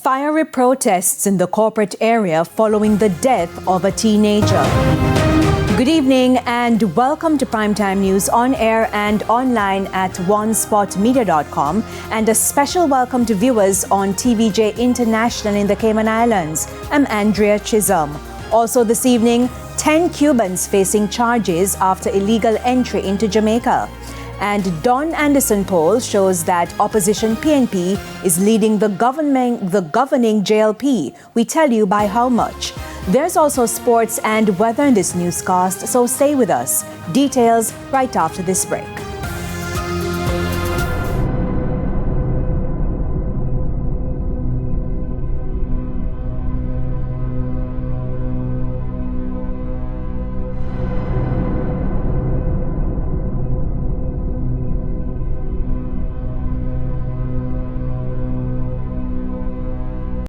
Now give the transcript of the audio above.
Fiery protests in the corporate area following the death of a teenager. Good evening and welcome to Primetime News on air and online at onespotmedia.com, and a special welcome to viewers on TVJ International in the Cayman Islands. I'm Andrea Chisholm. Also this evening, 10 Cubans facing charges after illegal entry into Jamaica. And Don Anderson poll shows that opposition PNP is leading the governing JLP. We tell you by how much. There's also sports and weather in this newscast, so stay with us. Details right after this break.